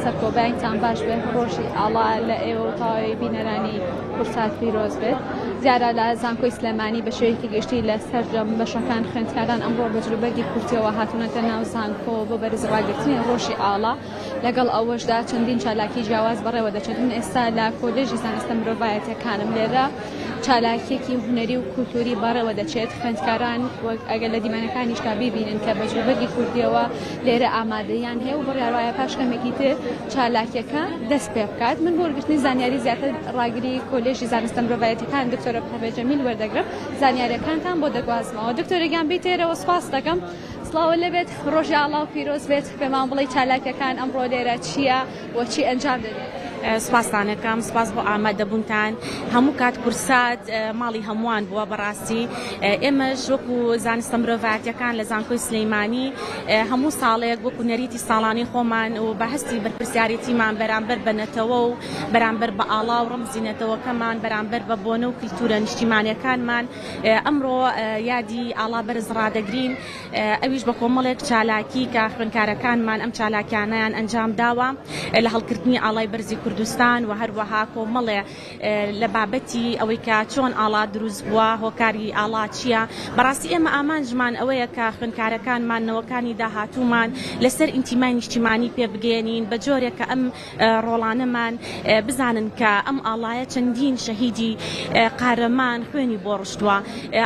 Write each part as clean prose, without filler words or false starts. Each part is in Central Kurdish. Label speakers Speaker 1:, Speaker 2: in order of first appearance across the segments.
Speaker 1: سەرکۆبایتان باش بێ ڕۆژی ئاڵا لە ئێوە و تاوی بینەرانی کورسات پیرۆز بێت. دیارە لە زانکۆی سلێمانی بە شێوەیەکی گشتی لە سەرجەم بەشەکان خوێندکاران ئەمڕۆ بەجروبەرگی کورتیەوە هاتوونەتە ناو زانکۆ بۆ بەرزڕاگرتنی ڕۆژی ئاڵا. لەگەڵ ئەوەشدا چەندین چالاکی جیاواز بەڕێوە دەچێت. من ئێستا لە کۆلێژی زانستە مرۆڤایەتیەکانم لێرە چالاکیەکی هونەری و کولتوری بەڕێوە دەچێت. خوێندکاران ئەگەر لە دیمەنەکانیشتا بیبینن کە بەجروبەرگی کوردیەوە لێرە ئامادەیان هەیە و بڕیاوایە پاش کەمێکی تر چالاکیەکە دەست پێ بکات. من بۆ وەرگرتنی زانیاری زیاتر ڕاگری کۆلێژی زانستە مرۆڤایەتیەکان دکتۆرە پەروێز جەمیل وەردەگرم. زانیاریەکانتان بۆ دەگوازمەوە. دکتۆرەگیان بیتێرەوە سپاس دەکەم. سڵاو لەبێت، ڕۆژی ئاڵا و پیرۆز بێت. پێمان بڵێ چالاکیەکان ئەمڕۆ لێرە چییە و چی ئەنجام دەدێت؟
Speaker 2: سپاسانەکەم، سپاس بۆ ئامادەبوونتان. هەموو کات کورسات ماڵی هەمووان بووە. بەڕاستی ئێمەش وەکو زانستە مرۆڤایەتیەکان لە زانکۆی سلەیمانی هەموو ساڵێک وەکو نەریتی ساڵانی خۆمان و بەهەستی بەرپرسیارەتیمان بەرامبەر بە نەتەوە و بەرامبەر بە ئاڵا و ڕەمزی نەتەوەکەمان بەرامبەر بە بۆنە و کلتورە نیشتیمانیەکانمان ئەمڕۆ یادی ئاڵا بەرز ڕادەگرین. ئەویش بە کۆمەڵێک چالاکی کە خوێندکارەکانمان ئەم چالاکیانەیان ئەنجام داوە لە هەڵگرتنی ئاڵای بەرزی کوردستان و هەروەها کۆمەڵێ لە بابەتی ئەوەی کە چۆن ئاڵا دروست بووە، هۆکاری ئاڵا چییە. بەڕاستی ئێمە ئامانجمان ئەوەیە کە خوێندکارەکانمان نەوەکانی داهاتوومان لەسەر ئینتیمای نیشتیمانی پێ بگەێنین بە جۆرێک کە ئەم ڕۆڵانەمان بزانن کە ئەم ئاڵایە چەندین شەهیدی قارەمان خوێنی بۆ ڕشتووە.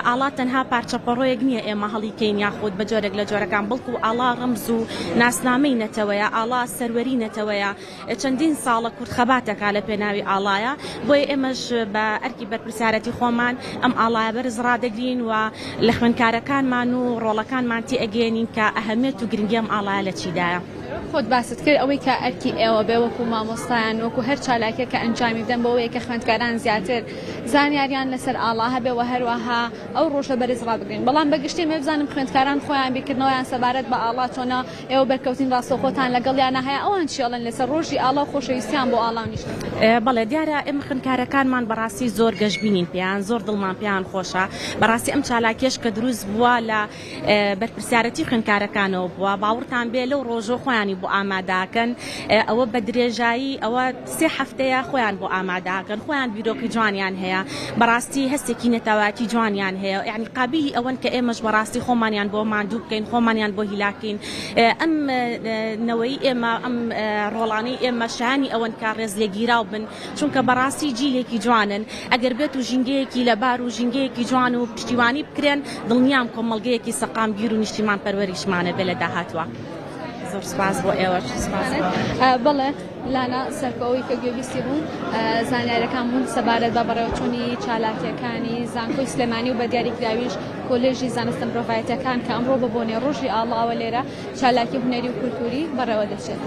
Speaker 2: ئاڵا تەنها پارچەپەڕۆیەک نییە ئێمە هەڵیکەین یاخود بە جۆرێک لە جۆرەکان، بەڵکو ئاڵا ڕەمز و ناسنامەی نەتەوەیە، ئاڵا سەروەری نەتەوەیە. چەندین ساڵە کورتخەباتەکە لە پێناوی ئاڵایە. بۆیە ئێمەش بە ئەرکی بەرپرسیارەتی خۆمان ئەم ئاڵایە بەرز ڕادەگرین و لە خوێندکارەکانمان و ڕۆڵەکانمان تێ ئەگەێنین کە ئەهەمیەت و گرنگی ئەم ئاڵایە لە چیدایە.
Speaker 1: خۆت باست کرد ئەوەی کە ئەرکی ئێوە بێ وەکو مامۆستایان وەکو هەر چالاکیە کە ئەنجامی بدەن بەوەیە کە خوێندکاران زیاتر زانیاریان لەسەر ئاڵا هەبێ و هەروەها ئەو ڕۆژە بەرز ڕابگرین. بەڵام بەگشتی مێ بزانم خوێندکاران خۆیان بیرکردنەوەیان سەبارەت بە ئاڵا چۆنە ئێوە بەرکەوتین ڕاستەوخۆتان لەگەڵیانە هەیە، ئەوان چیڵن لەسەر ڕۆژی ئاڵا و خۆشەویستیان بۆ ئاڵا و نیشت؟
Speaker 2: بەڵێ دیارە ئێمە خوێندکارەکانمان بەڕاستی زۆر گەشتبینین پێیان، زۆر دڵمان پێیان خۆشە. بەڕاستی ئەم چالاکیش کە دروست بووە لە بەرپرسیارەتی خوێندکارەکانەوە بووە. باوەڕتان بێ لەو ڕۆژە خۆیانی بۆ ئاماداکەن، ئەوە بە درێژایی ئەوە 3 هەفتەیە خۆیان بۆ ئاماداکەن، خۆیان بیرۆکی جوانیان هەیە، بەڕاستی هەستێکی نەتەواتی جوانیان هەیە. یعنی قابلی ئەوەن کە ئێمەش بەڕاستی خۆمانیان بۆ ماندوو بکەین، خۆمانیان بۆ هیلاکەین. ئەم نەوەی ئێمە ئەم ڕۆڵانەی ئێمە شانی ئەوەن کە ڕێز لێگیراو بن، چونکە بەڕاستی جیلێکی جوانن. ئەگەر بێت و ژینگەیەکی لەبار و ژینگەیەکی جوان و پشتیوانی بکرێن، دڵنیام کۆمەڵگەیەکی سەقامگیر و نیشتیمان پەروەریشمانە بێ لە داهاتوە. زۆر سپاس بۆ ئێوەش.
Speaker 1: بەڵێ لانا سەرکەوەی کە گوێبیستی بوون زانیاریەکان بوون سەبارەت بە بەڕێوەچوونی چالاکیەکانی زانکۆی سلێمانی و بە دیاریکراویش کۆلێژی زانستە مرۆڤایەتیەکان کە ئەمڕۆ بە بۆنێ ڕۆژی ئاڵاوە لێرە چالاکی هونەری و کولتوری بەڕێوە دەچێت.